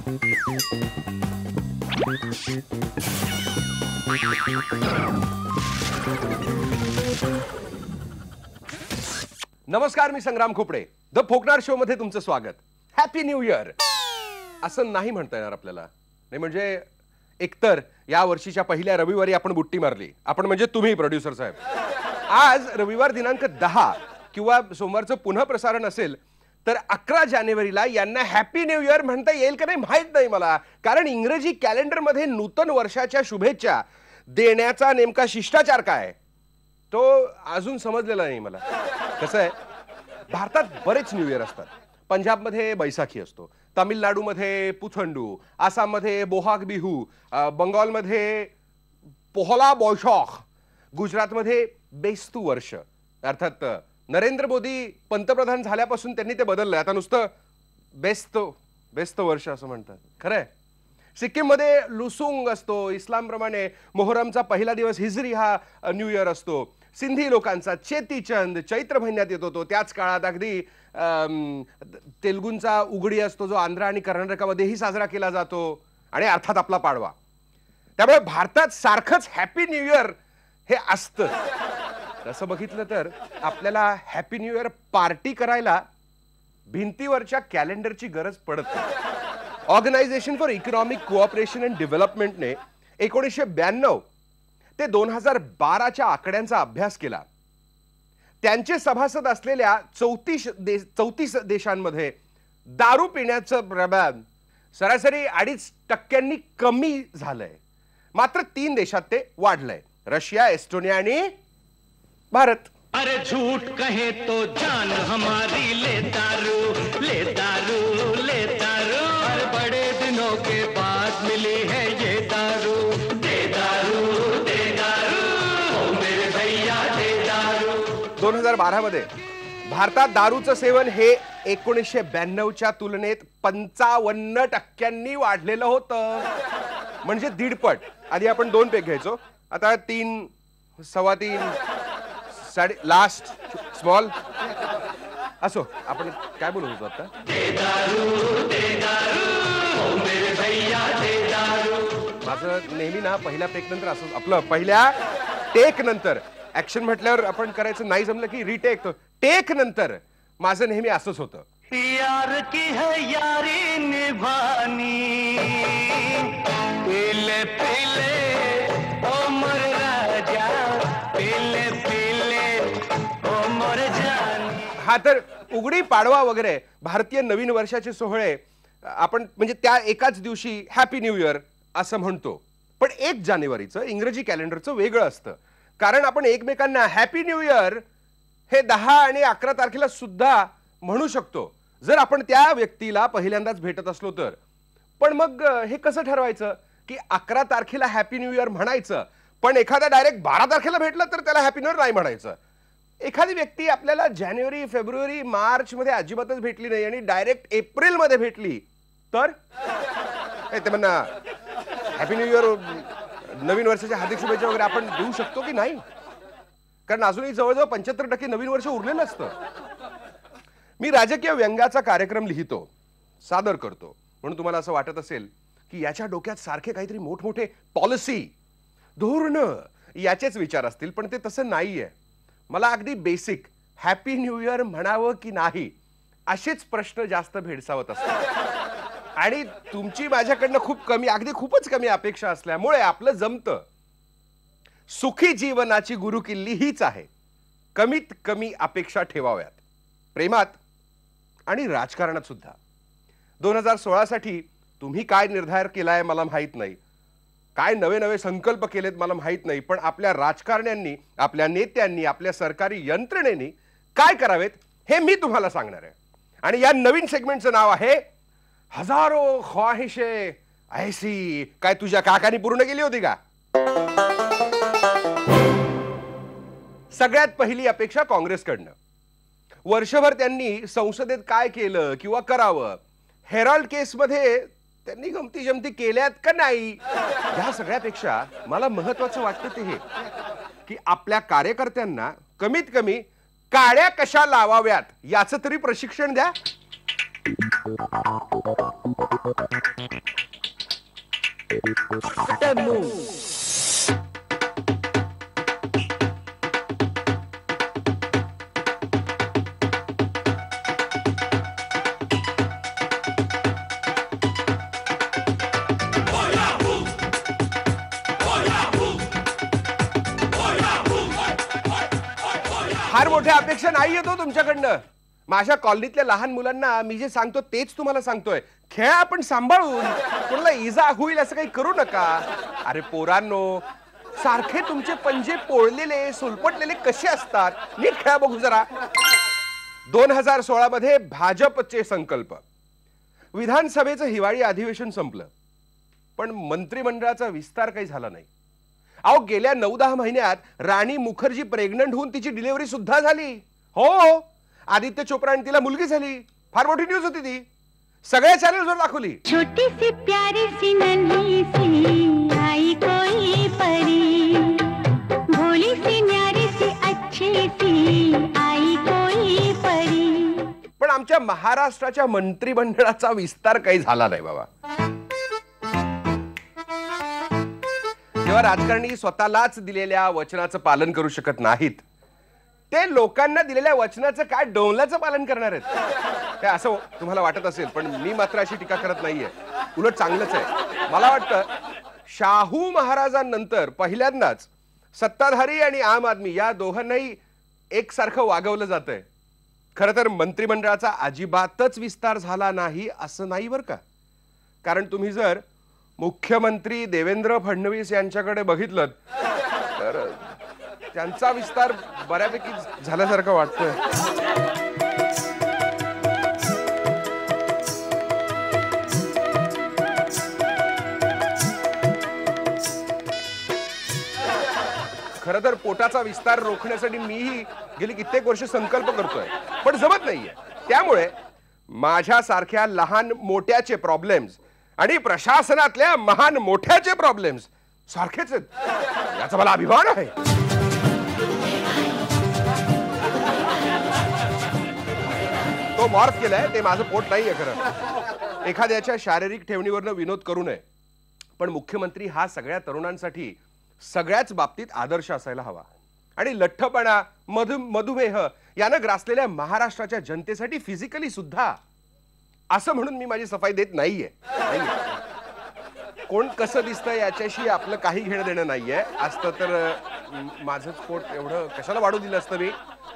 नमस्कार, मी संग्राम Khopde. The फोकनार show मध्ये तुमचं स्वागत. हॅपी न्यू इयर असं नाही म्हणता येणार आपल्याला. नाही म्हणजे एकतर या वर्षीच्या पहिल्या रविवारी आपण बुट्टी मारली. आपण म्हणजे तुम्ही प्रोड्युसर साहेब. आज रविवार दिनांक 10 किंवा सोमवारचं पुन्हा प्रसारण असेल तर 11 जानेवारीला यांना हॅपी न्यू इयर म्हणता येईल का नाही माहित नाही मला. कारण इंग्रजी कॅलेंडर मध्ये नूतन वर्षाच्या शुभेच्छा देण्याचा नेमका शिष्टाचार काय तो अजून समजलेला नाही मला. कसं आहे, भारतात बरेच न्यू इयर असतात. पंजाबमध्ये बैसाखी असतो, तामिळनाडूमध्ये पुथंडू, आसाममध्ये बोहाग बिहू, बंगालमध्ये पोहला बोयशाख, गुजरातमध्ये बेस्तू वर्ष. अर्थात नरेंद्र मोदी पंतप्रधान झाल्यापासून त्यांनी ते बदललंय. आता नुसतं बेस्त वर्ष असं म्हणतात. खरंय. सिक्कीममध्ये लुसुंग असतो. इस्लामप्रमाणे मोहरमचा पहिला दिवस हिजरी हा न्यू इयर असतो. सिंधी लोकांचा चेतीचंद चैत्र महिन्यात येतो. तो त्याच काळात अगदी तेलुगूंचा उघडी असतो जो आंध्र आणि कर्नाटकामध्येही साजरा केला जातो. आणि अर्थात आपला पाडवा. त्यामुळे भारतात सारखंच हॅपी न्यू इयर हे असतं. तसं बघितलं तर आपल्याला हॅपी न्यू इयर पार्टी करायला भिंतीवरच्या कॅलेंडरची गरज पडत नाही. Organisation for economic cooperation and डेव्हलपमेंटने 1992 ते 2012च्या आकड्यांचा अभ्यास केला. त्यांचे सभासद असलेल्या 34 देशांमध्ये दारू पिण्याचं प्रमाण सरासरी 2.5% कमी झालंय. मात्र 3 देशात ते वाढलंय. रशिया, एस्टोनिया आणि भारत. अरे झूठ कहे तो जान हमारी ले दारू ले दारू ले दारू. हर बड़े दिनों के बाद मिली है ये दारू. दे दारू दे दारू ओ मेरे भैया दे दारू. 2012 मध्ये भारतात दारूचं सेवन हे 1992च्या तुलनेत 55% वाढलेलं होतं. म्हणजे 1.5 पट. आधी आपण 2 पेग घ्यायचो, आता 3, 3.25, लास्ट स्मॉल. असो, आपण काय बोलत होतो आता. माझं नेहमी ना पहिल्या टेक नंतर असं, आपलं पहिल्या टेक नंतर ऍक्शन म्हटल्यावर आपण करायचं नाही जमलं की रिटेक. टेक नंतर माझं नेहमी असंच होतं. यार की है यारी निभानी पीले पीले ओ मोर राजा पीले पीले ओ मोर जानी. हा तर उघडी पाडवा वगैरे भारतीय नवीन वर्षाचे सोहळे आपण म्हणजे त्या एकाच दिवशी हॅपी न्यू इयर असं म्हणतो. पण 1 जानेवारीचं इंग्रजी कॅलेंडरचं वेगळं असतं. कारण आपण एकमेकांना हॅपी न्यू इयर हे 10 आणि 11 तारखेला सुद्धा म्हणू शकतो जर आपण त्या व्यक्तीला पहिल्यांदाच भेटत असलो तर. पण मग हे कसं ठरवायचं की 11 तारखेला हॅपी न्यू इयर म्हणायचं पण एखादा डायरेक्ट 12 तारखेला भेटला तर त्याला हॅपी न्यू इयर नाही म्हणायचं. एखादी व्यक्ती आपल्याला जानेवारी, फेब्रुवारी, मार्च मध्ये अजिबातच भेटली नाही आणि डायरेक्ट एप्रिल मध्ये भेटली तर ते म्हणा हॅपी न्यू इयर, नवीन वर्षाच्या हार्दिक शुभेच्छा वगैरे आपण देऊ शकतो की नाही. कारण अजूनही जवळजवळ 75% नवीन वर्ष उरलेलं असतं. मी राजकीय व्यंग्याचा कार्यक्रम लिहितो, सादर करतो. म्हणून तुम्हाला असं वाटत असेल की याच्या डोक्यात सारखे काहीतरी मोठमोठे पॉलिसी, धोरण याचेच विचार असतील. पण ते तसं नाहीये. मला अगदी बेसिक हॅपी न्यू इयर म्हणावं की नाही असेच प्रश्न जास्त भेडसावत असतात. आणि तुमची माझ्याकडनं खूप कमी, अगदी खूपच कमी अपेक्षा असल्यामुळे आपलं जमतं. सुखी जीवनाची गुरुकिल्ली हीच आहे, कमीत कमी अपेक्षा ठेवाव्यात. प्रेमात आणि राजकारणात सुद्धा. 2016 साठी तुम्ही काय निर्धार केलाय मला माहित नाही, काय नवे नवे संकल्प केलेत मला माहित नाही. पण आपल्या राजकारण्यांनी, आपल्या नेत्यांनी, आपल्या सरकारी यंत्रणेनी काय करावेत हे मी तुम्हाला सांगणार आहे. आणि या नवीन सेगमेंटचं नाव आहे हजारो ख्वाहिशे ऐसी. काय तुझ्या काकांनी पूर्ण केली होती का? सगळ्यात पहिली अपेक्षा काँग्रेसकडनं. वर्षभर त्यांनी संसदेत काय केलं किंवा करावं, हेराल्ड केसमध्ये त्यांनी गमती जमती केल्यात का नाही, या सगळ्यापेक्षा मला महत्वाचं वाटतं ते हे की आपल्या कार्यकर्त्यांना कमीत कमी काड्या कशा लावाव्यात याचं तरी प्रशिक्षण द्या. फार मोठ्या अपेक्षा नाही येतो तुमच्याकडनं. माझ्या कॉलनीतल्या लहान मुलांना मी जे सांगतो तेच तुम्हाला सांगतोय. खेळा पण सांभाळून, कोणाला इजा होईल असं काही करू नका. अरे पोरांनो, सारखे तुमचे पंजे पोळलेले सोलपटलेले कसे असतात? नीट खेळा बघू जरा. 2016 मध्ये भाजपचे संकल्प, विधानसभेचं हिवाळी अधिवेशन संपलं, पण मंत्रिमंडळाचा विस्तार काही झाला नाही. अहो, गेल्या 9-10 महिन्यात राणी मुखर्जी प्रेग्नंट होऊन तिची डिलिव्हरी सुद्धा झाली. हो, आदित्य चोप्रा आणि तिला मुलगी झाली. फार मोठी न्यूज होती ती. सगळ्या चॅनलवर दाखवली. छोटी सी प्यारी सी नन्ही सी आई कोई परी, भोली सी न्यारी सी अच्छी सी आई कोई परी. पण आमच्या महाराष्ट्राच्या मंत्रिमंडळाचा विस्तार काही झाला नाही बाबा. जेव्हा राजकारणी स्वतःलाच दिलेल्या वचनाचं पालन करू शकत नाहीत, ते लोकांना दिलेल्या वचनाचं काय डोंगल्याचं पालन करणार आहेत ते असं तुम्हाला वाटत असेल. पण मी मात्र अशी टीका करत नाहीये, उलट चांगलंच आहे. मला वाटतं शाहू महाराजांनंतर पहिल्यांदाच सत्ताधारी आणि आम आदमी या दोघांनाही एकसारखं वागवलं जातंय. खरं तर मंत्रिमंडळाचा अजिबातच विस्तार झाला नाही असं नाही बरं का. कारण तुम्ही जर मुख्यमंत्री देवेंद्र फडणवीस यांच्याकडे बघितलं तर त्यांचा विस्तार बऱ्यापैकी झाल्यासारखं वाटतोय. खरं तर पोटाचा विस्तार रोखण्यासाठी मीही गेली कित्येक वर्ष संकल्प करतोय, पण जमत नाहीये. त्यामुळे माझ्यासारख्या लहान मोठ्याचे प्रॉब्लेम्स आणि प्रशासनातल्या महान मोठ्याचे प्रॉब्लेम्स सारखेच आहेत, याचा मला अभिमान आहे. तो मॉर्फ केलाय ते माझं पोट नाहीये. खरं एखाद्याच्या शारीरिक ठेवणीवरनं विनोद करू नये, पण मुख्यमंत्री हा सगळ्या तरुणांसाठी सगळ्याच बाबतीत आदर्श असायला हवा. आणि लठ्ठपणा, मधुमेह यानं ग्रासलेल्या महाराष्ट्राच्या जनतेसाठी फिजिकली सुद्धा, असं म्हणून मी माझी सफाई देत नाहीये. कोण कसं दिसतंय याच्याशी आपलं काही घेणं देणं नाहीये. असतं तर माझंच पोट एवढं कशाला वाढू दिलं असतं मी.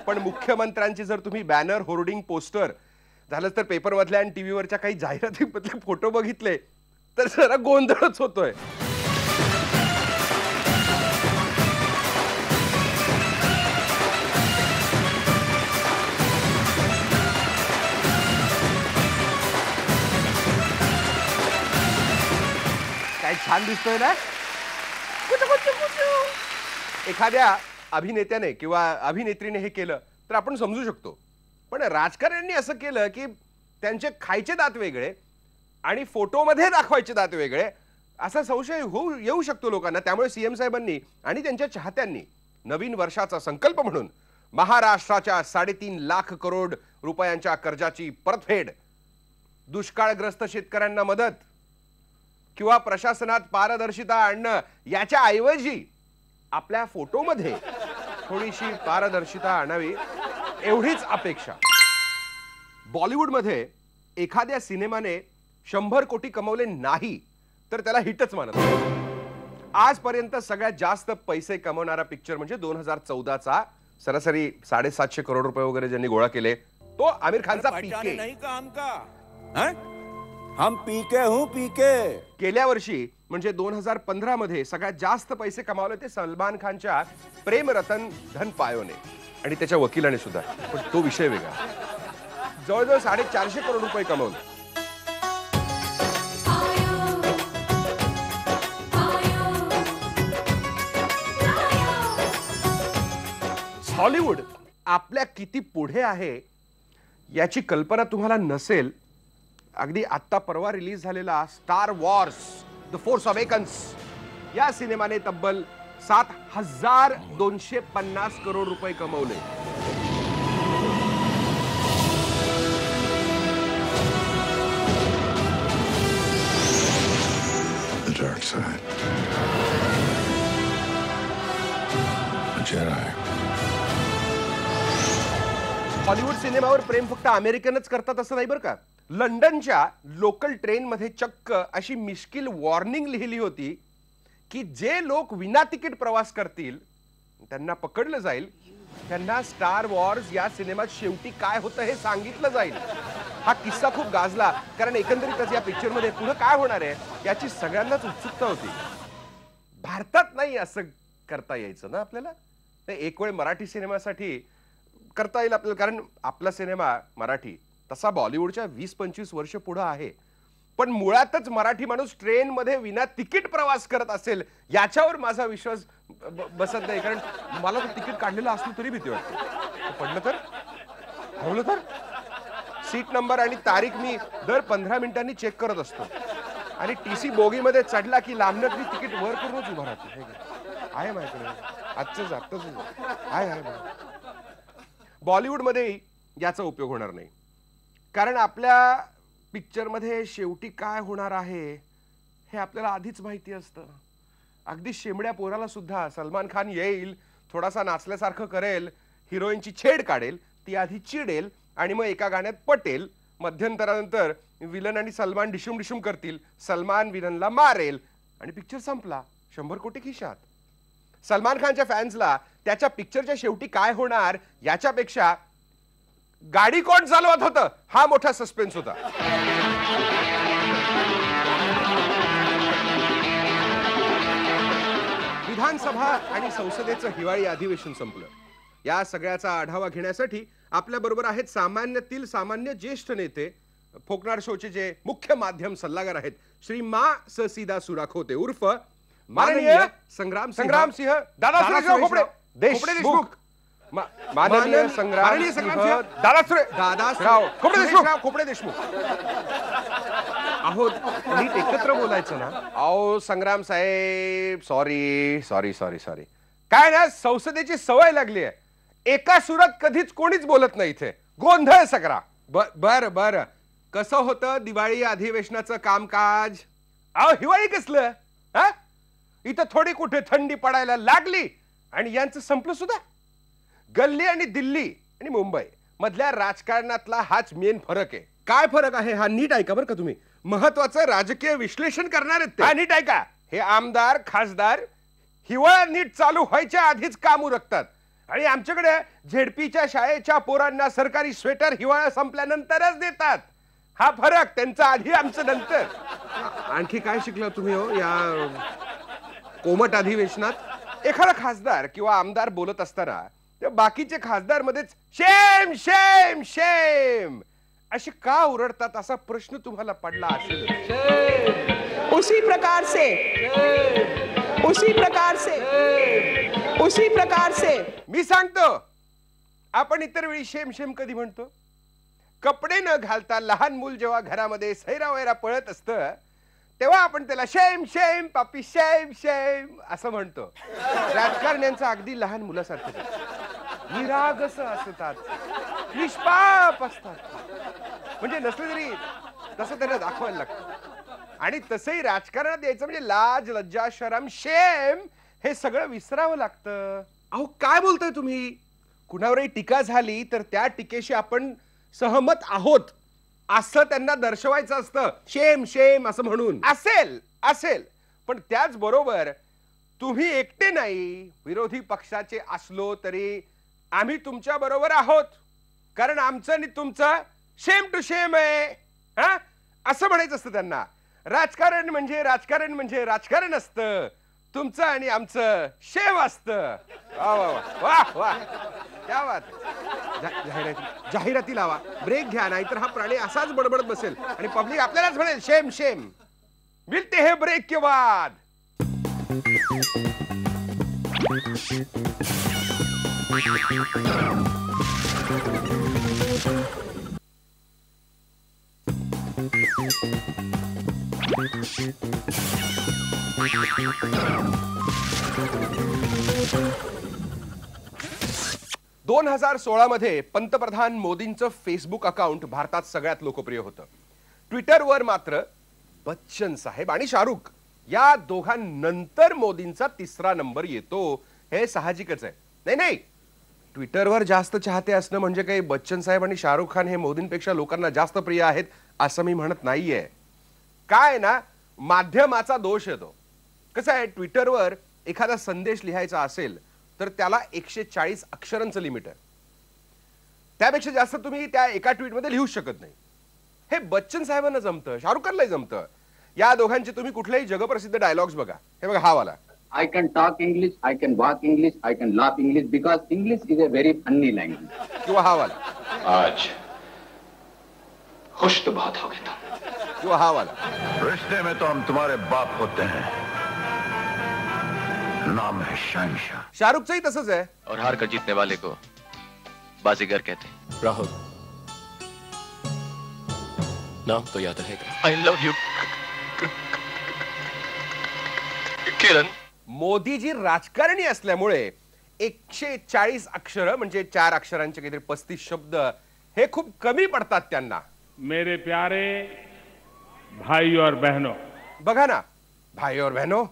पण मुख्यमंत्र्यांची जर तुम्ही बॅनर, होर्डिंग, पोस्टर, झालंच तर पेपरमधल्या आणि टीव्हीवरच्या काही जाहिरातीमधले फोटो बघितले तर जरा गोंधळच होतोय. काय छान दिसतोय ना. एखाद्या अभिनेत्याने किंवा अभिनेत्रीने हे केलं तर आपण समजू शकतो, पण राजकारण्यांनी असं केलं की त्यांचे खायचे दात वेगळे आणि फोटोमध्ये दाखवायचे दात वेगळे, असा संशय येऊ शकतो लोकांना. त्यामुळे सीएम साहेबांनी आणि त्यांच्या चाहत्यांनी नवीन वर्षाचा संकल्प म्हणून महाराष्ट्राच्या 3.5 लाख करोड रुपयांच्या कर्जाची परतफेड, दुष्काळग्रस्त शेतकऱ्यांना मदत किंवा प्रशासनात पारदर्शिता आणणं याच्या ऐवजी आपल्या फोटोमध्ये थोडीशी पारदर्शिता आणावी एवढीच अपेक्षा. बॉलिवूडमध्ये एखाद्या सिनेमाने 100 कोटी कमवले नाही तर त्याला हिटच मानत नाही. आजपर्यंत सगळ्यात जास्त पैसे कमवणारा पिक्चर म्हणजे 2014चा सरासरी 750 करोड रुपये वगैरे ज्यांनी गोळा केले तो आमिर खानचा पीके. नहीं काम का हम पीके हूं पीके. गेल्या वर्षी म्हणजे 2015 मध्ये सगळ्यात जास्त पैसे कमावले ते सलमान खानच्या प्रेम रतन धन पायोने आणि त्याच्या वकिलाने सुद्धा. पण तो विषय वेगळा. जवळजवळ 450 करोड रुपये कमवले. हॉलिवूड आपल्या किती पुढे आहे याची कल्पना तुम्हाला नसेल. अगदी आत्ता परवा रिलीज झालेला star Wars the force awakens या सिनेमाने तब्बल 7,250 करोड रुपये कमवले. हॉलिवूड सिनेमावर प्रेम फक्त अमेरिकनच करतात असं नाही बरं का. लंडनच्या लोकल ट्रेनमध्ये चक्क अशी मिश्किल वॉर्निंग लिहिली होती की जे लोक विना तिकीट प्रवास करतील त्यांना पकडलं जाईल, त्यांना स्टार वॉर्स या सिनेमात शेवटी काय होतं हे सांगितलं जाईल. हा किस्सा खूप गाजला कारण एकंदरीतच या पिक्चरमध्ये पुढे काय होणार आहे याची सगळ्यांनाच उत्सुकता होती. भारतात नाही असं करता यायचं ना आपल्याला. एक वेळ मराठी सिनेमासाठी करता येईल आपल्याला, कारण आपला सिनेमा मराठी तसा बॉलिवूडच्या 20-25 वर्ष पुढे आहे. पण मुळातच मराठी माणूस ट्रेन मध्ये विना तिकीट प्रवास करत असेल याच्यावर माझा विश्वास बसत नाही. कारण मला तर तिकीट काढलेलं असलं तरी भीती वाटते. पडलं तर, हरवलं तर. सीट नंबर आणि तारीख मी दर 15 मिनिटांनी चेक करत असतो आणि टीसी बोगी मध्ये चढला की लांबण्यात मी तिकीट वर करूनच उभा राहतो. आहे माझ्याकडे आजच आहे. बॉलिवूडमध्ये याचा उपयोग होणार नाही कारण आपल्या पिक्चर मध्ये शेवटी काय होणार आहे हे आपल्याला आधीच माहिती असतं. अगदी शेमड्या पोराला सुद्धा सलमान खान येईल, थोडासा नाचल्यासारखं करेल, हिरोईनची छेड काढेल, ती आधी चिडेल आणि मग एका गाण्यात पटेल. मध्यंतरानंतर विलन आणि सलमान डिशुम डिशुम करतील, सलमान विलनला मारेल आणि पिक्चर संपला. 100 कोटी खिशात. सलमान खानच्या फॅन्सला त्याच्या पिक्चरच्या शेवटी काय होणार याच्यापेक्षा गाडी कोण चालवत होतं हा मोठा सस्पेन्स होता. विधानसभा आणि संसदेचं हिवाळी अधिवेशन संपलं. या सगळ्याचा आढावा घेण्यासाठी आपल्या बरोबर आहेत सामान्यातील सामान्य ज्येष्ठ नेते, फोकनार शोचे जे मुख्य माध्यम सल्लागार आहेत श्री मा सीदा सुराखोते उर्फ माननीय संग्राम सिंह दादा खोपडे देशमुख. माननीय संग्राम खोपडे देशमुख. अहो नीट एकत्र बोलायचं ना. अहो संग्राम साहेब, सॉरी. काय ना संसदेची सवय लागली आहे. एका सुरात कधीच कोणीच बोलत नाही इथे. गोंधळ सगळा. बर कसं होतं दिवाळी अधिवेशनाचं कामकाज? अहो हिवाळी कसलं हा? इथं थोडी कुठे थंडी पडायला लागली आणि यांचं संपलं सुद्धा. गल्ली आणि दिल्ली आणि मुंबई मधल्या राजकारणातला हाच मेन फरक आहे. काय फरक आहे हा नीट ऐका बरं का तुम्ही. महत्वाचं राजकीय विश्लेषण करणार आहेत ते. नीट ऐका. हे आमदार खासदार हिवाळा नीट चालू व्हायच्या आधीच काम उरकतात आणि आमच्याकडे झेडपीच्या शाळेच्या पोरांना सरकारी स्वेटर हिवाळा संपल्यानंतरच देतात. हा फरक त्यांचा आधी आमचं नंतर. आणखी काय शिकला तुम्ही हो या कोमट अधिवेशनात? एखादा खासदार किंवा आमदार बोलत असताना ते बाकीचे खासदार मध्येच शेम शेम शेम अशी का उरडतात असा प्रश्न तुम्हाला पडला असेल. उसी प्रकार से मी सांगतो. आपण इतर वेळी शेम शेम कधी म्हणतो? कपडे न घालता लहान मूल जेव्हा घरामध्ये सैरावैरा पळत असतं तेव्हा आपण त्याला शेम शेम पापी शेम शेम असं म्हणतो. राजकारण्यांचं अगदी लहान मुलासारखं निरागस असतात, निष्पाप असतात. म्हणजे नसलं तरी तसं त्यांना दाखवायला लागतं. आणि तसंही राजकारणात यायचं म्हणजे लाज लज्जा शरम शेम हे सगळं विसरावं लागतं. अहो काय बोलताय तुम्ही? कुणावरही टीका झाली तर त्या टीकेशी आपण सहमत आहोत असं त्यांना दर्शवायचं असतं. शेम शेम असं म्हणून. असेल पण त्याच बरोबर तुम्ही एकटे नाही. विरोधी पक्षाचे असलो तरी आम्ही तुमच्या बरोबर आहोत कारण आमचं आणि तुमचं शेम टू शेम आहे हा असं म्हणायचं असतं त्यांना. राजकारण म्हणजे राजकारण असतं. तुमचं आणि आमचं शेम असतं. वाह वाह क्या बात. जाहिराती लावा, ब्रेक घ्या, नाहीतर हा प्राणी असाच बडबडत बसेल आणि पब्लिक आपल्यालाच म्हणेल शेम शेम. मिलते हैं ब्रेक के बाद. दोन 2016 मध्ये पंतप्रधान मोदींचं फेसबुक अकाउंट भारतात सगळ्यात लोकप्रिय होतं. ट्विटरवर मात्र बच्चन साहेब आणि शाहरुख या दोघांनंतर मोदींचा तिसरा नंबर येतो. हे साहजिकच आहे. नाही ट्विटरवर जास्त चाहते असणं म्हणजे काही बच्चन साहेब आणि शाहरुख खान हे मोदींपेक्षा लोकांना जास्त प्रिय आहेत असं मी म्हणत नाहीये. काय ना, माध्यमाचा दोष येतो. कसं आहे, ट्विटरवर एखादा संदेश लिहायचा असेल तर त्याला 140 अक्षरांचं लिमिट आहे. त्यापेक्षा जास्त तुम्ही त्या एका ट्विटमध्ये लिहू शकत नाही. हे बच्चन साहेबांना जमतं, शाहरुख खानलाही जमतं. या दोघांचे तुम्ही कुठलेही जगप्रसिद्ध डायलॉग्स बघा. हे बघा हा वाला. I can talk English, I can walk English, I can laugh English because English is a very funny language. किंवा हा वाला. आज खुश तो बहुत हो गए तुम. किंवा हा वाला. रिश्ते में तो हम तुम्हारे बाप होते हैं, नाम है शहंशाह. शाहरुखचंही तसंच आहे. और हार कर जीतने वाले को बाजीगर कहते हैं. राहुल, नाम तो याद रहेगा. आई लव यू किरण. मोदीजी राजकारणी असल्यामुळे 140 अक्षर म्हणजे 4 अक्षरांचे काहीतरी 35 शब्द हे खूप कमी पडतात त्यांना. मेरे प्यारे भाई और बहनों, बघा ना, भाई और बहनों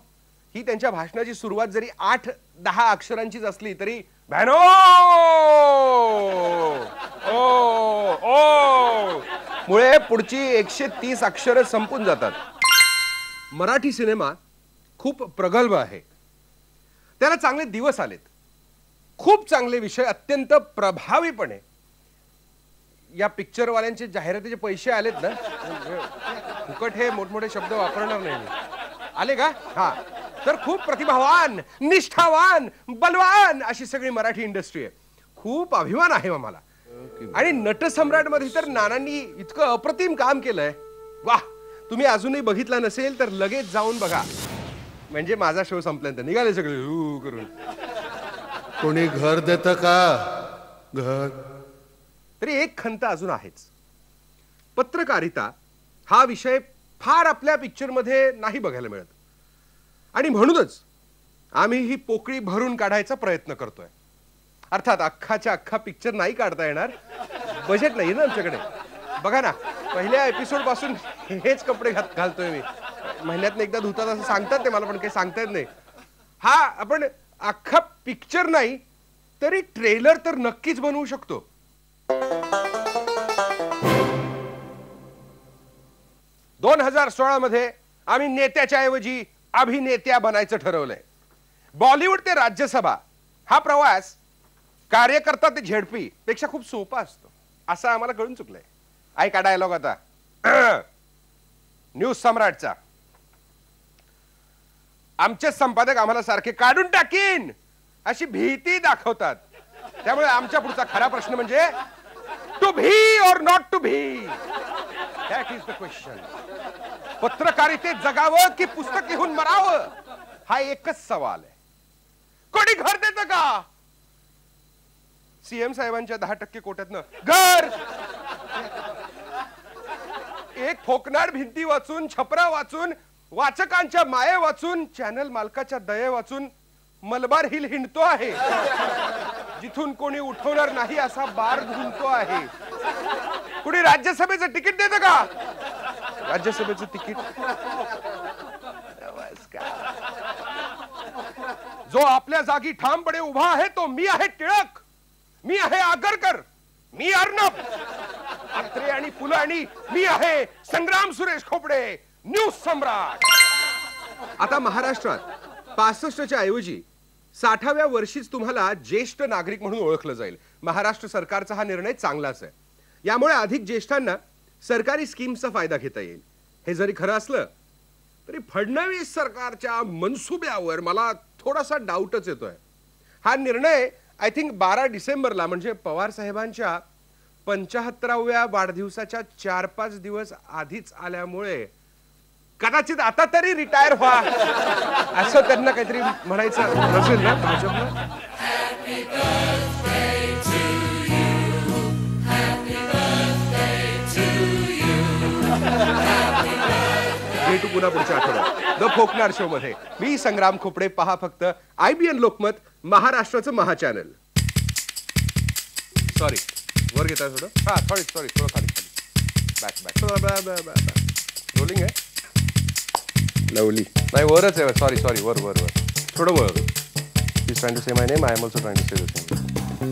ही त्यांच्या भाषणाची सुरुवात जरी 8-10 अक्षरांचीच असली तरी बहनो ओ ओ मुळे पुढची 130 अक्षर संपून जातात. मराठी सिनेमा खूप प्रगल्भ आहे. त्याला चांगले दिवस आलेत. खूप चांगले विषय अत्यंत प्रभावीपणे या पिक्चरवाल्यांचे जाहिरातीचे पैसे आलेत ना. फुकट हे मोठमोठे शब्द वापरणार नाही. आले का? हा, तर खूप प्रतिभावान, निष्ठावान, बलवान अशी सगळी मराठी इंडस्ट्री आहे. खूप अभिमान आहे आम्हाला. आणि नटसम्राट मध्ये तर नानांनी इतकं अप्रतिम काम केलंय. वाह, तुम्ही अजूनही बघितला नसेल तर लगेच जाऊन बघा. म्हणजे माझा शो संपल्यानंतर निघाले सगळे करून. कोणी घर देतं का? घर. तरी एक खंत अजून आहेच. पत्रकारिता हा विषय फार आपल्या पिक्चर मध्ये नाही बघायला मिळत. आणि म्हणूनच आम्ही ही पोकळी भरून काढायचा प्रयत्न करतोय. अर्थात अख्खाच्या अख्खा पिक्चर नाही काढता येणार, बजेट नाही ना आमच्याकडे. बघा ना, पहिल्या एपिसोड पासून हेच कपडे घालतोय मी. महिन्यात एकदा धुतात असं सांगतात ते, मला पण काही सांगता येत नाही. हा, आपण अख्खा पिक्चर नाही तरी ट्रेलर तर नक्कीच बनवू शकतो. 2016 मध्ये आम्ही नेत्याच्या ऐवजी अभिनेत्या बनायचं ठरवलंय. बॉलिवूड ते राज्यसभा हा प्रवास कार्यकर्ता ते झेडपी पेक्षा खूप सोपा असतो असं आम्हाला कळून चुकलंय. ऐका डायलॉग आता न्यूज सम्राटचा. आमचे संपादक आम्हाला सारखे काढून टाकीन अशी भीती दाखवतात. त्यामुळे आमच्या पुढचा खरा प्रश्न म्हणजे टू भी और नॉट टू भी, दॅट इज द क्वेश्चन. पत्रकारितेत जगावं की पुस्तक लिहून मरावं हा एकच सवाल आहे. कोणी घर देतं का? सीएम साहेबांच्या 10% कोट्यातनं घर. एक फोकनाड भिंती वाचून, छपरा वाचून, वाचकांच्या माये वाचून, चॅनल मालकाच्या दये वाचून मलबार हिल हिंडतो आहे. जिथून कोणी उठवणार नाही असा बार धुंडतो आहे. कुणी राज्यसभेचं तिकीट देतं का? राज्यसभेचं तिकीट जो आपल्या जागी ठामपणे उभा आहे तो मी आहे टिळक, मी आहे आगरकर, मी अर्णब, अत्रे आणि पुलं, आणि मी आहे संग्राम सुरेश खोपडे, न्यूज सम्राट. आता महाराष्ट्रात 65च्या ऐवजी 60व्या वर्षीच तुम्हाला ज्येष्ठ नागरिक म्हणून ओळखलं जाईल. महाराष्ट्र सरकारचा हा निर्णय चांगलाच आहे. यामुळे अधिक ज्येष्ठांना सरकारी स्कीम्सचा फायदा घेता येईल. हे जरी खरं असलं तरी फडणवीस सरकारच्या मनसुब्यावर मला थोडासा डाऊटच येतोय. हा निर्णय आय थिंक 12 डिसेंबरला म्हणजे पवार साहेबांच्या 75व्या वाढदिवसाच्या 4-5 दिवस आधीच आल्यामुळे कदाचित आता तरी रिटायर व्हा असं त्यांना काहीतरी म्हणायचं नसेल ना भाजपला. भेटू पुन्हा पुढच्या आठवड्यात द फोकनार शो मध्ये. मी संग्राम खोपडे. पहा फक्त IBN लोकमत, महाराष्ट्राचं महाचॅनल. सॉरी, वर घेता थोडं. हा, सॉरी थोडं खाली बॅक रोलिंग आहे. लवली नाही, वरच आहे. सॉरी वर थोडं वर. He's trying to say my name. I am also trying to say the same.